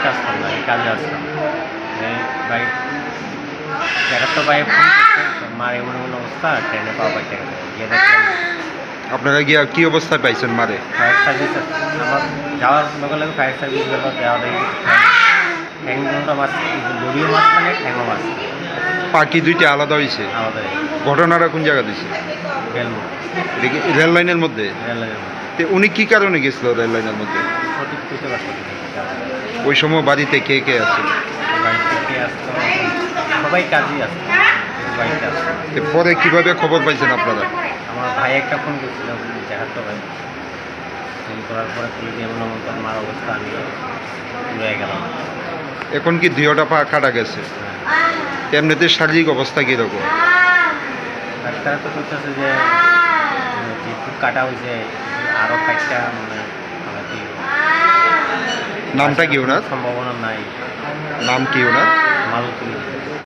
বাড়িতে আসতাম না, কাজে আসতাম। বাড়ি দেখার তো বাইরে ফোন করছে, মার এমন এমন অবস্থা, ট্রেনে পাওয়া পাইতে গিয়ে দেখলাম আপনারা গিয়া কি অবস্থায় পাইছেন মারে? ফায়ার সার্ভিস আমার যাওয়ার লগে লগে ফায়ার সার্ভিস গেল, দেওয়া দেখি ঠ্যাংটা মাছ, বডিও মাছ মানে ঠ্যাংও মাছ পাখি দুইটা আলাদা হয়েছে। আমাদের ঘটনাটা কোন জায়গা দিছে? বেলমোড় দেখি রেল লাইনের মধ্যে। রেলের তো উনি কি কারণে গেছিল রেল লাইনের মধ্যে? সঠিক বুঝতে পারছি ওই সময় বাড়িতে কে কে আছে? বাড়ি থেকে আসতো, সবাই কাজই আসতো, বাড়িতে আসতো। তো পরে কিভাবে খবর পাইছেন আপনারা? আমার ভাই একটা ফোন করছিল, দেখাতো ভাই, ফোন করার পরে পুলিশ এমন এমন তোর মার অবস্থা, আমি রয়ে গেলাম। এখন কি দুইটা পা কাটা গেছে? এমনিতে শারীরিক অবস্থা কীরকম? ডাক্তার তো বলতেছে যে যেহেতু কাটা হয়েছে আরও 5টা মানে কি নামটা কি ওনার? সম্ভাবনা নাই। নাম কি ওনার? মালতী।